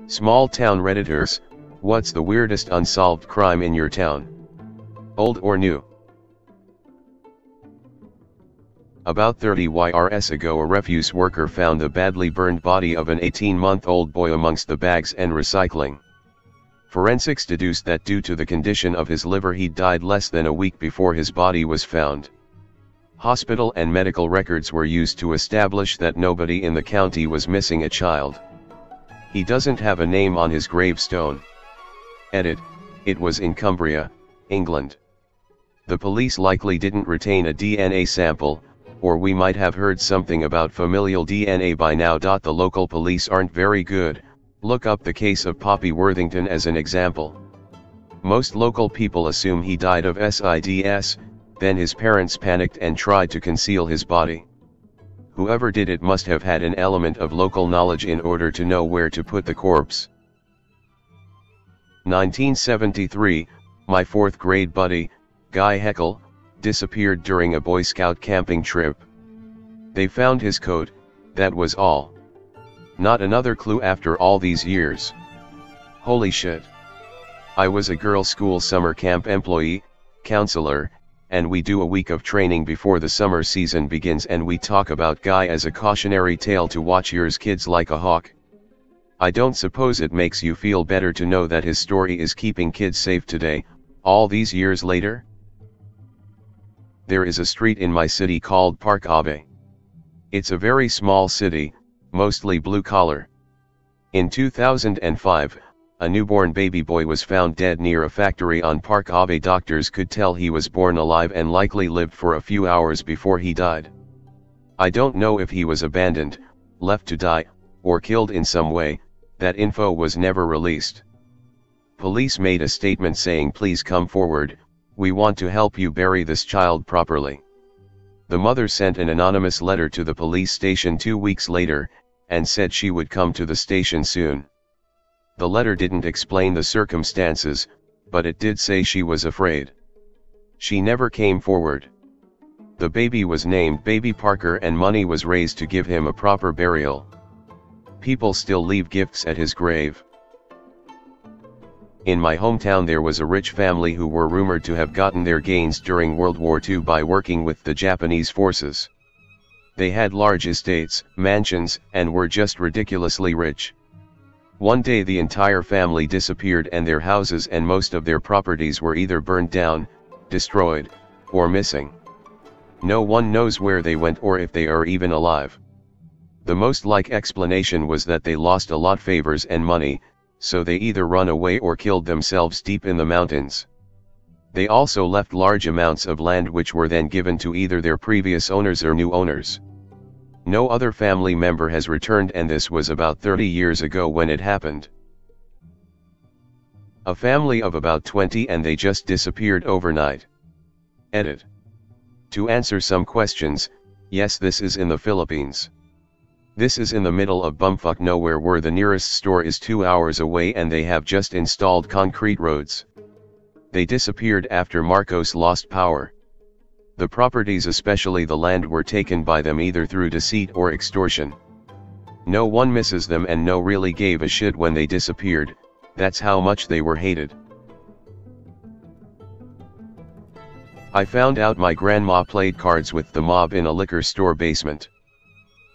Small town Redditors, what's the weirdest unsolved crime in your town? Old or new? About 30 years ago, a refuse worker found the badly burned body of an 18-month-old boy amongst the bags and recycling. Forensics deduced that due to the condition of his liver he died less than a week before his body was found. Hospital and medical records were used to establish that nobody in the county was missing a child. He doesn't have a name on his gravestone. Edit, it was in Cumbria, England. The police likely didn't retain a DNA sample, or we might have heard something about familial DNA by now. The local police aren't very good. Look up the case of Poppy Worthington as an example. Most local people assume he died of SIDS, then his parents panicked and tried to conceal his body. Whoever did it must have had an element of local knowledge in order to know where to put the corpse. 1973, my 4th grade buddy, Guy Heckle, disappeared during a Boy Scout camping trip. They found his coat, that was all. Not another clue after all these years. Holy shit. I was a girls' school summer camp employee, counselor, and we do a week of training before the summer season begins, and we talk about Guy as a cautionary tale to watch yours kids like a hawk. I don't suppose it makes you feel better to know that his story is keeping kids safe today, all these years later? There is a street in my city called Park Abe. It's a very small city, mostly blue collar. In 2005, a newborn baby boy was found dead near a factory on Park Abe. Doctors could tell he was born alive and likely lived for a few hours before he died. I don't know if he was abandoned, left to die, or killed in some way. That info was never released. Police made a statement saying, "Please come forward, we want to help you bury this child properly." The mother sent an anonymous letter to the police station 2 weeks later, and said she would come to the station soon. The letter didn't explain the circumstances, but it did say she was afraid. She never came forward. The baby was named Baby Parker and money was raised to give him a proper burial. People still leave gifts at his grave. In my hometown there was a rich family who were rumored to have gotten their gains during World War II by working with the Japanese forces. They had large estates, mansions, and were just ridiculously rich. One day the entire family disappeared and their houses and most of their properties were either burned down, destroyed, or missing. No one knows where they went or if they are even alive. The most likely explanation was that they lost a lot of favors and money, so they either run away or killed themselves deep in the mountains. They also left large amounts of land which were then given to either their previous owners or new owners. No other family member has returned, and this was about 30 years ago when it happened. A family of about 20 and they just disappeared overnight. Edit. To answer some questions, yes, this is in the Philippines. This is in the middle of bumfuck nowhere where the nearest store is 2 hours away and they have just installed concrete roads. They disappeared after Marcos lost power. The properties, especially the land, were taken by them either through deceit or extortion. No one misses them and no really gave a shit when they disappeared, that's how much they were hated. I found out my grandma played cards with the mob in a liquor store basement.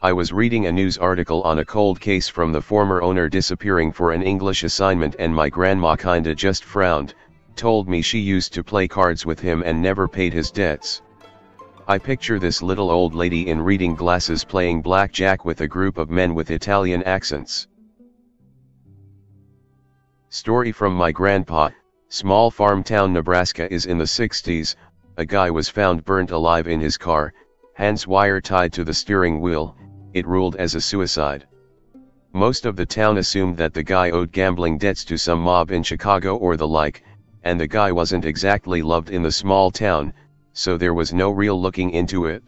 I was reading a news article on a cold case from the former owner disappearing for an English assignment and my grandma kinda just frowned, told me she used to play cards with him and never paid his debts. I picture this little old lady in reading glasses playing blackjack with a group of men with Italian accents. Story from my grandpa. Small farm town Nebraska is in the 60s, a guy was found burnt alive in his car, hands wire tied to the steering wheel. It ruled as a suicide. Most of the town assumed that the guy owed gambling debts to some mob in Chicago or the like, and the guy wasn't exactly loved in the small town, so there was no real looking into it.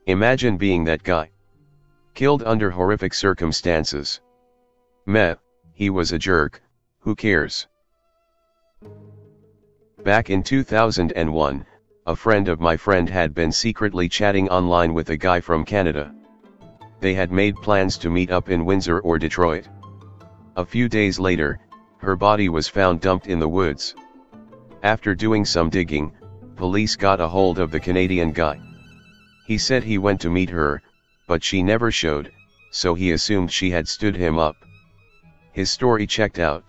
Imagine being that guy. Killed under horrific circumstances. Meh, he was a jerk, who cares? Back in 2001, a friend of my friend had been secretly chatting online with a guy from Canada. They had made plans to meet up in Windsor or Detroit. A few days later, her body was found dumped in the woods. After doing some digging, police got a hold of the Canadian guy. He said he went to meet her, but she never showed, so he assumed she had stood him up. His story checked out.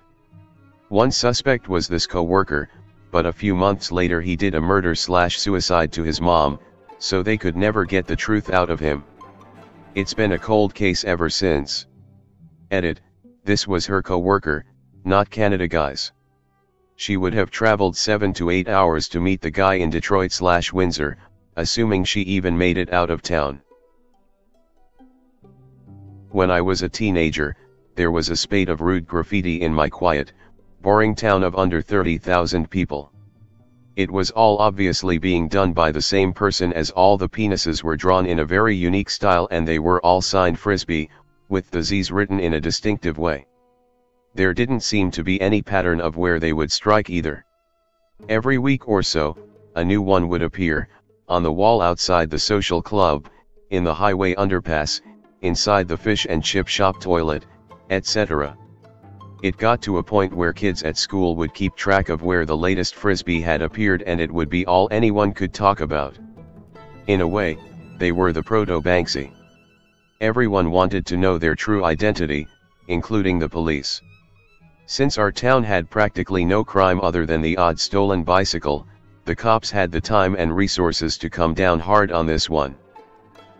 One suspect was this co-worker, but a few months later he did a murder/suicide to his mom, so they could never get the truth out of him. It's been a cold case ever since. Edit: this was her co-worker, not Canada guys. She would have traveled 7 to 8 hours to meet the guy in Detroit/Windsor, assuming she even made it out of town. When I was a teenager, there was a spate of rude graffiti in my quiet, boring town of under 30,000 people. It was all obviously being done by the same person, as all the penises were drawn in a very unique style and they were all signed Frisbee, with the Z's written in a distinctive way. There didn't seem to be any pattern of where they would strike either. Every week or so, a new one would appear, on the wall outside the social club, in the highway underpass, inside the fish and chip shop toilet, etc. It got to a point where kids at school would keep track of where the latest Frisbee had appeared, and it would be all anyone could talk about. In a way, they were the proto-Banksy. Everyone wanted to know their true identity, including the police. Since our town had practically no crime other than the odd stolen bicycle, the cops had the time and resources to come down hard on this one.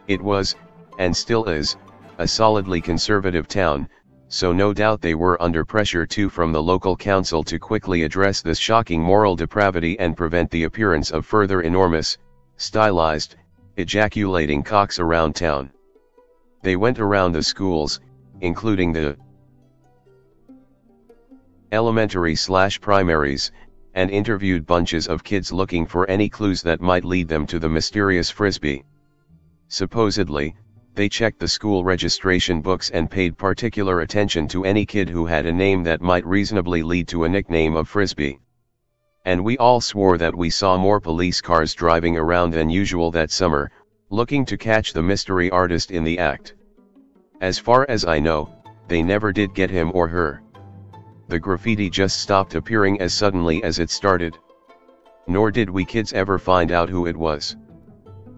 It was, and still is, a solidly conservative town, so no doubt they were under pressure too from the local council to quickly address this shocking moral depravity and prevent the appearance of further enormous, stylized, ejaculating cocks around town. They went around the schools, including the elementary/primaries, and interviewed bunches of kids looking for any clues that might lead them to the mysterious Frisbee. Supposedly, they checked the school registration books and paid particular attention to any kid who had a name that might reasonably lead to a nickname of Frisbee. And we all swore that we saw more police cars driving around than usual that summer, looking to catch the mystery artist in the act. As far as I know, they never did get him or her. The graffiti just stopped appearing as suddenly as it started. Nor did we kids ever find out who it was.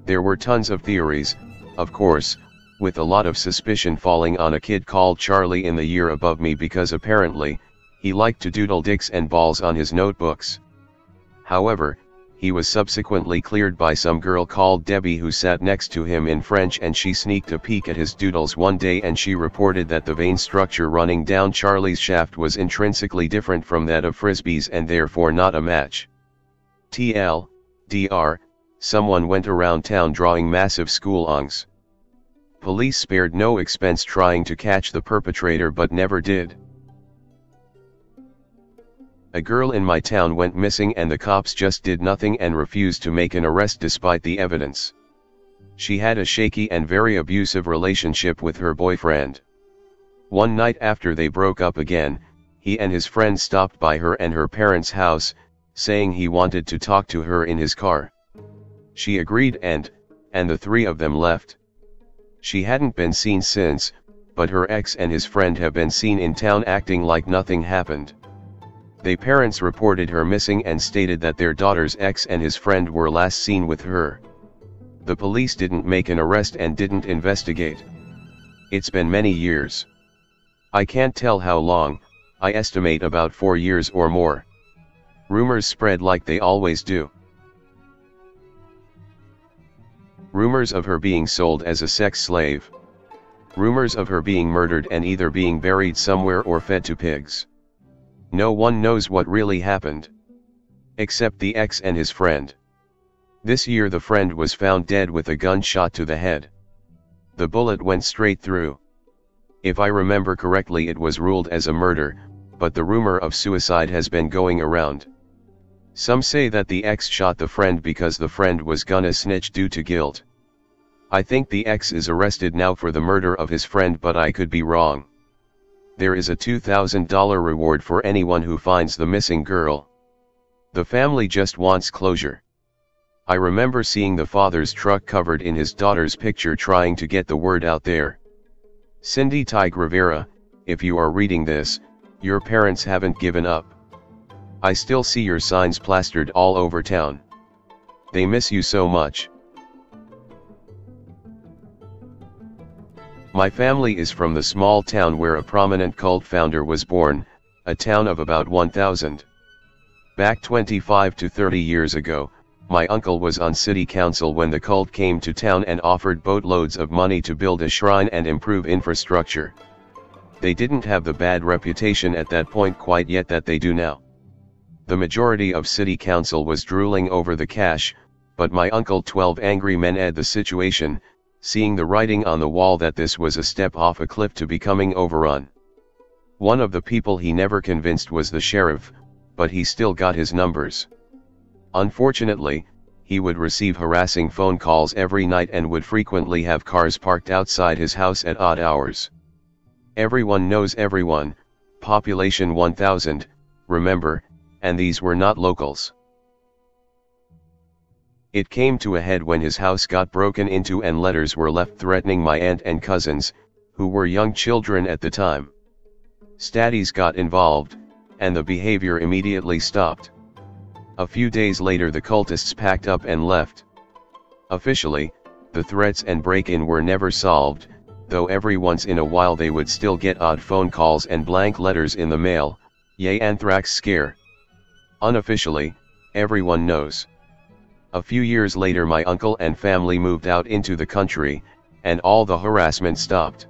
There were tons of theories, of course, with a lot of suspicion falling on a kid called Charlie in the year above me because apparently, he liked to doodle dicks and balls on his notebooks. However, he was subsequently cleared by some girl called Debbie who sat next to him in French, and she sneaked a peek at his doodles one day and she reported that the vein structure running down Charlie's shaft was intrinsically different from that of Frisbee's and therefore not a match. TLDR, someone went around town drawing massive school-ongs. Police spared no expense trying to catch the perpetrator but never did. A girl in my town went missing and the cops just did nothing and refused to make an arrest despite the evidence. She had a shaky and very abusive relationship with her boyfriend. One night after they broke up again, he and his friend stopped by her and her parents' house, saying he wanted to talk to her in his car. She agreed and the three of them left. She hadn't been seen since, but her ex and his friend have been seen in town acting like nothing happened. Their parents reported her missing and stated that their daughter's ex and his friend were last seen with her. The police didn't make an arrest and didn't investigate. It's been many years. I can't tell how long, I estimate about 4 years or more. Rumors spread like they always do. Rumors of her being sold as a sex slave. Rumors of her being murdered and either being buried somewhere or fed to pigs. No one knows what really happened. Except the ex and his friend. This year the friend was found dead with a gunshot to the head. The bullet went straight through. If I remember correctly, it was ruled as a murder, but the rumor of suicide has been going around. Some say that the ex shot the friend because the friend was gonna snitch due to guilt. I think the ex is arrested now for the murder of his friend, but I could be wrong. There is a $2,000 reward for anyone who finds the missing girl. The family just wants closure. I remember seeing the father's truck covered in his daughter's picture trying to get the word out there. Cindy Tigg Rivera, if you are reading this, your parents haven't given up. I still see your signs plastered all over town. They miss you so much. My family is from the small town where a prominent cult founder was born, a town of about 1,000. Back 25 to 30 years ago, my uncle was on city council when the cult came to town and offered boatloads of money to build a shrine and improve infrastructure. They didn't have the bad reputation at that point quite yet that they do now. The majority of city council was drooling over the cash, but my uncle 12 angry men at the situation, seeing the writing on the wall that this was a step off a cliff to becoming overrun. One of the people he never convinced was the sheriff, but he still got his numbers. Unfortunately, he would receive harassing phone calls every night and would frequently have cars parked outside his house at odd hours. Everyone knows everyone, population 1,000, remember, and these were not locals. It came to a head when his house got broken into and letters were left threatening my aunt and cousins, who were young children at the time. Statties got involved, and the behavior immediately stopped. A few days later the cultists packed up and left. Officially, the threats and break-in were never solved, though every once in a while they would still get odd phone calls and blank letters in the mail, yay anthrax scare. Unofficially, everyone knows. A few years later my uncle and family moved out into the country, and all the harassment stopped.